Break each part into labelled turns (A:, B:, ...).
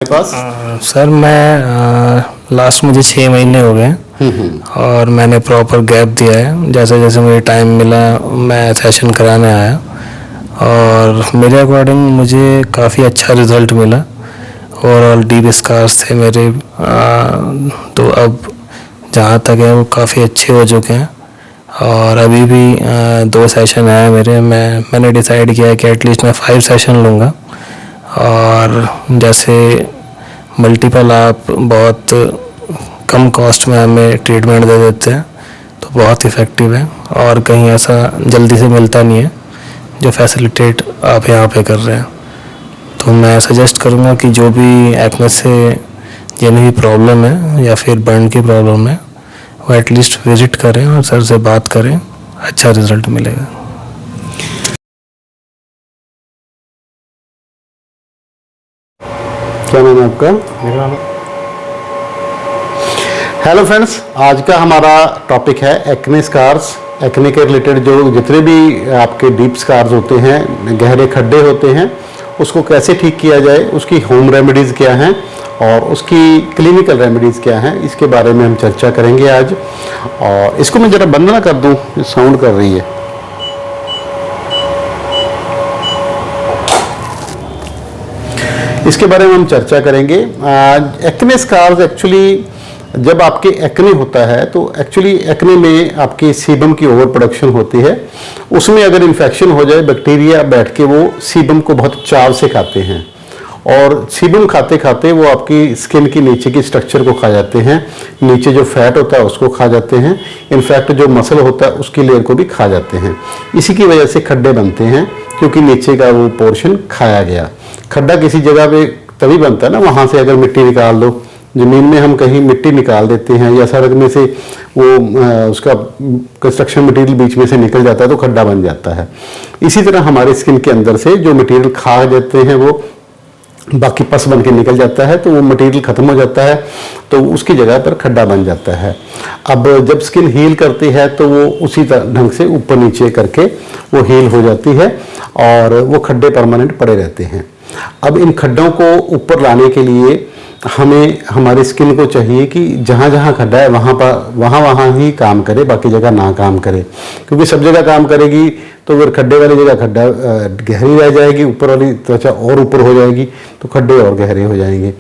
A: पास
B: sir मैं last मुझे 6 महीने हो गए और मैंने प्रॉपर गैप दिया है। जैसे जैसे मुझे टाइम मिला मैं सेशन कराने आया और मेरे अकॉर्डिंग मुझे काफ़ी अच्छा रिज़ल्ट मिला। ओवरऑल डीप स्कार्स थे मेरे, तो अब जहाँ तक है वो काफ़ी अच्छे हो चुके हैं। और अभी भी 2 सेशन आए मेरे। मैंने डिसाइड किया है कि एटलीस्ट मैं 5 सेशन लूँगा। और जैसे मल्टीपल आप बहुत कम कॉस्ट में हमें ट्रीटमेंट दे देते हैं तो बहुत इफ़ेक्टिव है और कहीं ऐसा जल्दी से मिलता नहीं है जो फैसिलिटेट आप यहाँ पे कर रहे हैं। तो मैं सजेस्ट करूँगा कि जो भी एक्ने से जिन्हें भी प्रॉब्लम है या फिर बर्न की प्रॉब्लम है वो एटलीस्ट विज़िट करें और सर से बात करें, अच्छा रिज़ल्ट मिलेगा।
A: क्या नाम है आपका?
B: मेरा नाम
A: हेलो फ्रेंड्स, आज का हमारा टॉपिक है एक्ने स्कार्स। एक्ने के रिलेटेड जो जितने भी आपके डीप स्कार्स होते हैं, गहरे खड्डे होते हैं, उसको कैसे ठीक किया जाए, उसकी होम रेमेडीज़ क्या हैं और उसकी क्लिनिकल रेमेडीज़ क्या हैं, इसके बारे में हम चर्चा करेंगे आज। और इसको मैं ज़रा बंद ना कर दूँ, साउंड कर रही है। इसके बारे में हम चर्चा करेंगे। एक्ने स्कार्स एक्चुअली जब आपके एक्ने होता है तो एक्चुअली एक्ने में आपकी सीबम की ओवर प्रोडक्शन होती है। उसमें अगर इन्फेक्शन हो जाए, बैक्टीरिया बैठ के वो सीबम को बहुत चाव से खाते हैं और सीबम खाते खाते वो आपकी स्किन की नीचे की स्ट्रक्चर को खा जाते हैं, नीचे जो फैट होता है उसको खा जाते हैं, इनफैक्ट जो मसल होता है उसकी लेयर को भी खा जाते हैं। इसी की वजह से खड्डे बनते हैं क्योंकि नीचे का वो पोर्शन खाया गया। खड्डा किसी जगह पे तभी बनता है ना, वहाँ से अगर मिट्टी निकाल दो, ज़मीन में हम कहीं मिट्टी निकाल देते हैं या सड़क में से वो उसका कंस्ट्रक्शन मटेरियल बीच में से निकल जाता है तो खड्डा बन जाता है। इसी तरह हमारे स्किन के अंदर से जो मटेरियल खा जाते हैं वो बाकी पस बन के निकल जाता है, तो वो मटेरियल ख़त्म हो जाता है तो उसकी जगह पर खड्डा बन जाता है। अब जब स्किन हील करती है तो वो उसी ढंग से ऊपर नीचे करके वो हील हो जाती है और वो खड्डे परमानेंट पड़े रहते हैं। अब इन खड्डों को ऊपर लाने के लिए हमें हमारी स्किन को चाहिए कि जहाँ जहाँ खड्डा है वहाँ ही काम करे, बाकी जगह ना काम करे। क्योंकि सब जगह काम करेगी तो फिर खड्डे वाली जगह खड्डा गहरी रह जाएगी, ऊपर वाली त्वचा और ऊपर हो जाएगी तो खड्डे और गहरे हो जाएंगे।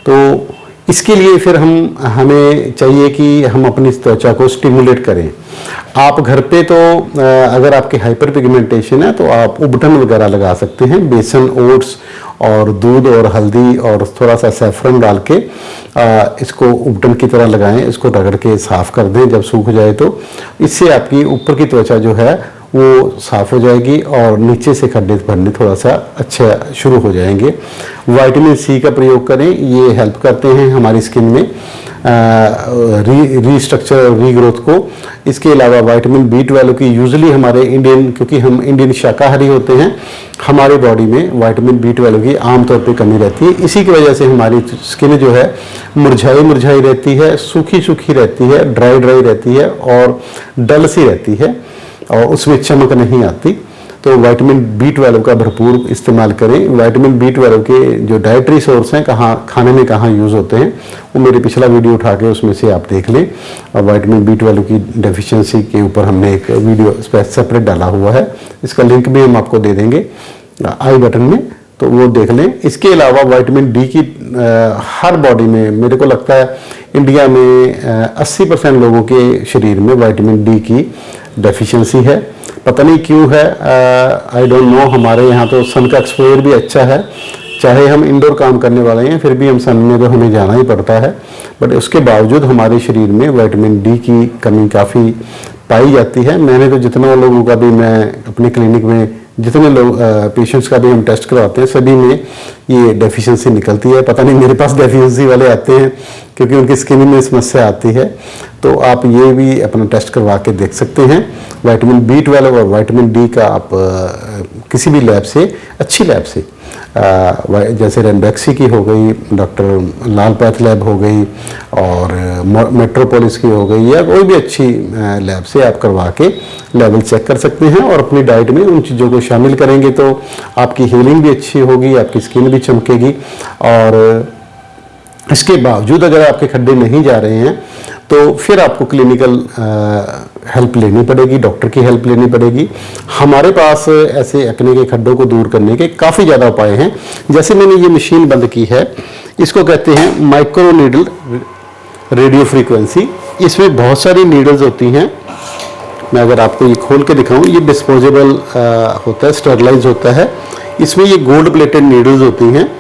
A: तो इसके लिए फिर हमें चाहिए कि हम अपनी त्वचा को स्टिमुलेट करें। आप घर पे तो अगर आपके हाइपर पिगमेंटेशन है तो आप उबटन वगैरह लगा सकते हैं। बेसन, ओट्स और दूध और हल्दी और थोड़ा सा सैफरन डाल के इसको उबटन की तरह लगाएं, इसको रगड़ के साफ़ कर दें जब सूख जाए तो। इससे आपकी ऊपर की त्वचा जो है वो साफ़ हो जाएगी और नीचे से खड्डे भरने थोड़ा सा अच्छा शुरू हो जाएंगे। विटामिन सी का प्रयोग करें, ये हेल्प करते हैं हमारी स्किन में रीस्ट्रक्चर और रीग्रोथ को। इसके अलावा विटामिन B12 की यूजुअली हमारे इंडियन, क्योंकि हम इंडियन शाकाहारी होते हैं, हमारे बॉडी में विटामिन B12 की आमतौर पे कमी रहती है। इसी की वजह से हमारी स्किन जो है मुरझाई रहती है, सूखी रहती है, ड्राई रहती है और डल सी रहती है और उसमें चमक नहीं आती। तो विटामिन B12 का भरपूर इस्तेमाल करें। विटामिन B12 के जो डाइटरी सोर्स हैं, खाने में कहाँ यूज़ होते हैं, वो मेरे पिछला वीडियो उठा के उसमें से आप देख लें। और विटामिन B12 की डेफिशिएंसी के ऊपर हमने एक वीडियो सेपरेट डाला हुआ है, इसका लिंक भी हम आपको दे देंगे आई बटन में, तो वो देख लें। इसके अलावा विटामिन D की हर बॉडी में, मेरे को लगता है इंडिया में 80% लोगों के शरीर में विटामिन D की डेफिशिएंसी है। पता नहीं क्यों है, आई डोंट नो। हमारे यहाँ तो सन का एक्सपोजर भी अच्छा है, चाहे हम इंडोर काम करने वाले हैं फिर भी हम सन में तो हमें जाना ही पड़ता है, बट उसके बावजूद हमारे शरीर में विटामिन D की कमी काफ़ी पाई जाती है। मैंने तो जितना लोगों का भी, मैं अपने क्लिनिक में जितने लोग पेशेंट्स का भी हम टेस्ट करवाते हैं, सभी में ये डेफिशिएंसी निकलती है। पता नहीं मेरे पास डेफिशिएंसी वाले आते हैं क्योंकि उनकी स्किन में समस्या आती है, तो आप ये भी अपना टेस्ट करवा के देख सकते हैं। विटामिन B12 और विटामिन D का आप किसी भी लैब से, अच्छी लैब से, जैसे रेमडेक्सी की हो गई, डॉक्टर लाल पैथ लैब हो गई और मेट्रोपोलिस की हो गई, या कोई भी अच्छी लैब से आप करवा के लेवल चेक कर सकते हैं और अपनी डाइट में उन चीज़ों को शामिल करेंगे तो आपकी हीलिंग भी अच्छी होगी, आपकी स्किन भी चमकेगी और इसके बावजूद अगर आपके खड्डे नहीं जा रहे हैं तो फिर आपको क्लिनिकल हेल्प लेनी पड़ेगी, डॉक्टर की हेल्प लेनी पड़ेगी। हमारे पास ऐसे एक्ने के खड्डों को दूर करने के काफ़ी ज़्यादा उपाय हैं। जैसे मैंने ये मशीन बंद की है, इसको कहते हैं माइक्रो नीडल रेडियो फ्रीक्वेंसी। इसमें बहुत सारी नीडल्स होती हैं। मैं अगर आपको ये खोल के दिखाऊं, ये डिस्पोजेबल होता है, स्टरलाइज होता है। इसमें ये गोल्ड प्लेटेड नीडल्स होती हैं,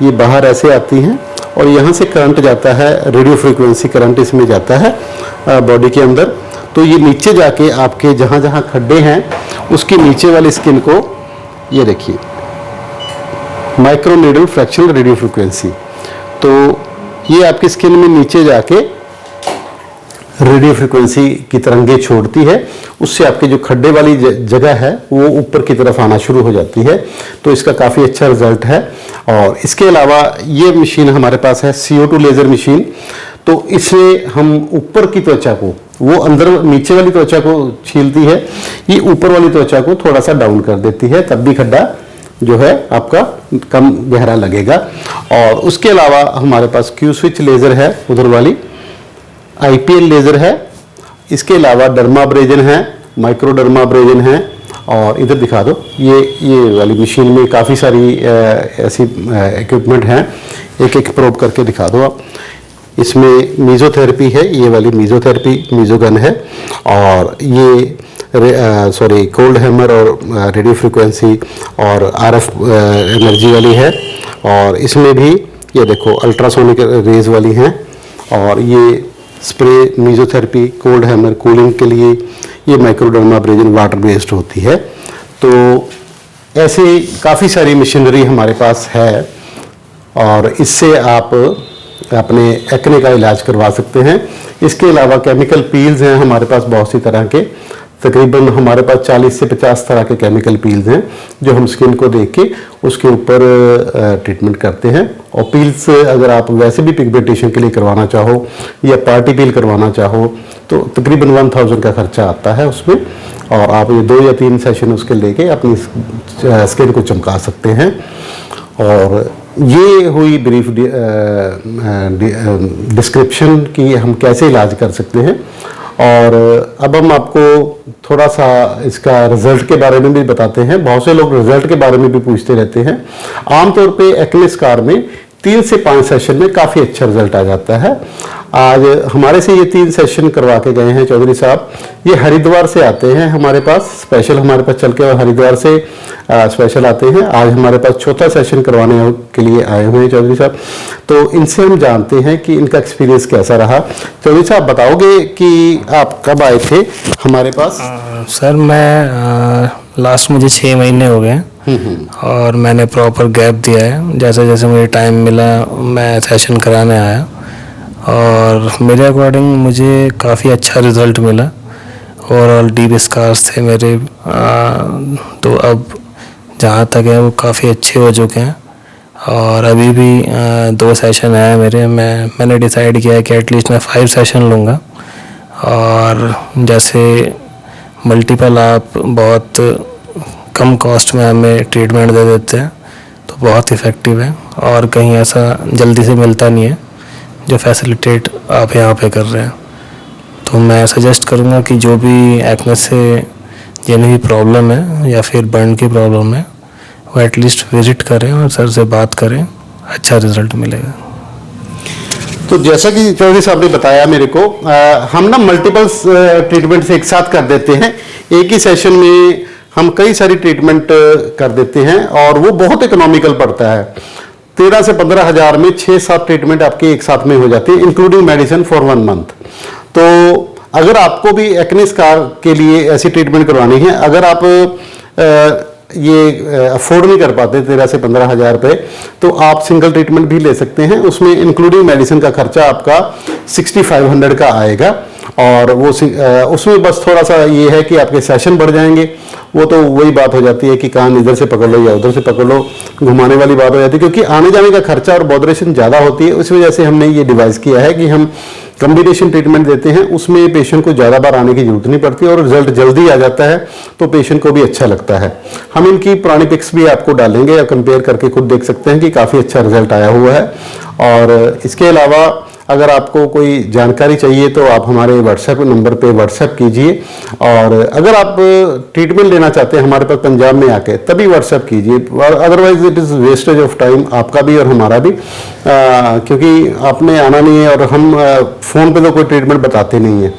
A: ये बाहर ऐसे आती हैं और यहाँ से करंट जाता है, रेडियो फ्रीक्वेंसी करंट इसमें जाता है बॉडी के अंदर। तो ये नीचे जाके आपके जहाँ जहाँ खड्डे हैं उसकी नीचे वाली स्किन को, ये देखिए micro needle fractional radio frequency, तो ये आपकी स्किन में नीचे जाके रेडियो फ्रीक्वेंसी की तरंगे छोड़ती है। उससे आपकी जो खड्डे वाली जगह है वो ऊपर की तरफ आना शुरू हो जाती है। तो इसका काफ़ी अच्छा रिजल्ट है। और इसके अलावा ये मशीन हमारे पास है CO2 लेज़र मशीन। तो इससे हम ऊपर की त्वचा को, वो अंदर नीचे वाली त्वचा को छीलती है, ये ऊपर वाली त्वचा को थोड़ा सा डाउन कर देती है, तब भी खड्डा जो है आपका कम गहरा लगेगा। और उसके अलावा हमारे पास क्यू स्विच लेज़र है, उधर वाली IPL लेज़र है। इसके अलावा डर्माब्रेजन है, माइक्रो डर्माब्रेजन है। और इधर दिखा दो, ये वाली मशीन में काफ़ी सारी ऐसी इक्विपमेंट हैं, एक एक प्रोब करके दिखा दो आप। इसमें मीज़ोथेरेपी है, ये वाली मीज़ोथेरेपी मीज़ोगन है। और ये कोल्ड हैमर और रेडियो फ्रीक्वेंसी और RF एनर्जी वाली है। और इसमें भी ये देखो अल्ट्रासोनिक रेज वाली हैं। और ये स्प्रे मीज़ोथेरेपी, कोल्ड हैमर कूलिंग के लिए, ये माइक्रोडर्माब्रेजन वाटर बेस्ड होती है। तो ऐसे काफ़ी सारी मशीनरी हमारे पास है और इससे आप अपने एक्ने का इलाज करवा सकते हैं। इसके अलावा केमिकल पील्स हैं हमारे पास बहुत सी तरह के, तकरीबन हमारे पास 40 से 50 तरह के केमिकल पील्स हैं जो हम स्किन को देख के उसके ऊपर ट्रीटमेंट करते हैं। और पील्स अगर आप वैसे भी पिगमेंटेशन के लिए करवाना चाहो या पार्टी पील करवाना चाहो तो तकरीबन 1000 का खर्चा आता है उसमें। और आप ये 2 या 3 सेशन उसके लेके अपनी स्किन को चमका सकते हैं। और ये हुई ब्रीफ डिस्क्रिप्शन कि हम कैसे इलाज कर सकते हैं। और अब हम आपको थोड़ा सा इसका रिजल्ट के बारे में भी बताते हैं। बहुत से लोग रिजल्ट के बारे में भी पूछते रहते हैं। आमतौर पे एक्ने स्कार में 3 से 5 सेशन में काफ़ी अच्छा रिजल्ट आ जाता है। आज हमारे से ये 3 सेशन करवा के गए हैं चौधरी साहब। ये हरिद्वार से आते हैं हमारे पास, स्पेशल हमारे पास चल के, और हरिद्वार से स्पेशल आते हैं। आज हमारे पास 4था सेशन करवाने के लिए आए हुए हैं चौधरी साहब। तो इनसे हम जानते हैं कि इनका एक्सपीरियंस कैसा रहा। चौधरी साहब बताओगे कि आप कब आए थे हमारे पास?
B: सर मैं लास्ट मुझे 6 महीने हो गए और मैंने प्रॉपर गैप दिया है। जैसे जैसे मुझे टाइम मिला मैं सेशन कराने आया और मेरे अकॉर्डिंग मुझे काफ़ी अच्छा रिज़ल्ट मिला। ओवरऑल डीप स्कार्स थे मेरे, तो अब जहाँ तक है वो काफ़ी अच्छे हो चुके हैं। और अभी भी 2 सेशन है मेरे। मैंने डिसाइड किया है कि एटलीस्ट मैं 5 सेशन लूँगा। और जैसे मल्टीपल आप बहुत कम कॉस्ट में हमें ट्रीटमेंट दे देते हैं तो बहुत इफ़ेक्टिव है और कहीं ऐसा जल्दी से मिलता नहीं है जो फैसिलिटेट आप यहाँ पे कर रहे हैं। तो मैं सजेस्ट करूँगा कि जो भी एक्ने से जिन्हें भी प्रॉब्लम है या फिर बर्न की प्रॉब्लम है वो एटलीस्ट विजिट करें और सर से बात करें, अच्छा रिजल्ट मिलेगा।
A: तो जैसा कि चौधरी साहब ने बताया मेरे को, हम ना मल्टीपल ट्रीटमेंट्स एक साथ कर देते हैं। एक ही सेशन में हम कई सारी ट्रीटमेंट कर देते हैं और वो बहुत इकोनॉमिकल पड़ता है। 13 से 15 हज़ार में 6-7 ट्रीटमेंट आपके एक साथ में हो जाती है, इंक्लूडिंग मेडिसिन फॉर 1 मंथ। तो अगर आपको भी एक्ने स्कार के लिए ऐसी ट्रीटमेंट करवानी है, अगर आप ये अफोर्ड नहीं कर पाते 13 से 15 हज़ार रुपये, तो आप सिंगल ट्रीटमेंट भी ले सकते हैं। उसमें इंक्लूडिंग मेडिसिन का खर्चा आपका 6500 का आएगा। और वो उसमें बस थोड़ा सा ये है कि आपके सेशन बढ़ जाएंगे। वो तो वही बात हो जाती है कि कान इधर से पकड़ लो या उधर से पकड़ लो, घुमाने वाली बात हो जाती है, क्योंकि आने जाने का खर्चा और बॉडरेशन ज़्यादा होती है। उस वजह से हमने ये डिवाइस किया है कि हम कम्बिनेशन ट्रीटमेंट देते हैं उसमें पेशेंट को ज़्यादा बार आने की जरूरत नहीं पड़ती और रिजल्ट जल्दी आ जाता है, तो पेशेंट को भी अच्छा लगता है। हम इनकी पुरानी पिक्स भी आपको डालेंगे या कंपेयर करके खुद देख सकते हैं कि काफ़ी अच्छा रिजल्ट आया हुआ है। और इसके अलावा अगर आपको कोई जानकारी चाहिए तो आप हमारे व्हाट्सएप नंबर पे व्हाट्सएप कीजिए, और अगर आप ट्रीटमेंट लेना चाहते हैं हमारे पास पंजाब में आके तभी व्हाट्सएप कीजिए, otherwise it is wastage of time आपका भी और हमारा भी, क्योंकि आपने आना नहीं है और हम फ़ोन पे तो कोई ट्रीटमेंट बताते नहीं हैं।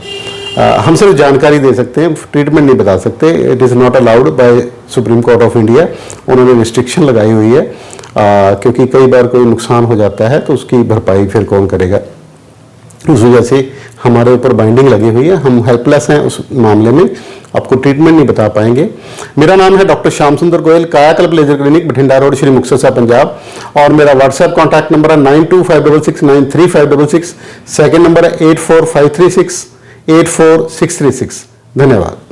A: हम सिर्फ जानकारी दे सकते हैं, ट्रीटमेंट नहीं बता सकते। It is not allowed by supreme court of India, उन्होंने रिस्ट्रिक्शन लगाई हुई है, क्योंकि कई बार कोई नुकसान हो जाता है तो उसकी भरपाई फिर कौन करेगा। उस वजह से हमारे ऊपर बाइंडिंग लगी हुई है, हम हेल्पलेस हैं उस मामले में, आपको ट्रीटमेंट नहीं बता पाएंगे। मेरा नाम है doctor Shyam Sundar Goyal, Kayakalp laser clinic, Bathinda road, Shri Muktsar Sahib, Punjab. और मेरा व्हाट्सएप कॉन्टैक्ट नंबर है 9256693566। सेकेंड नंबर है 84536 84636। धन्यवाद।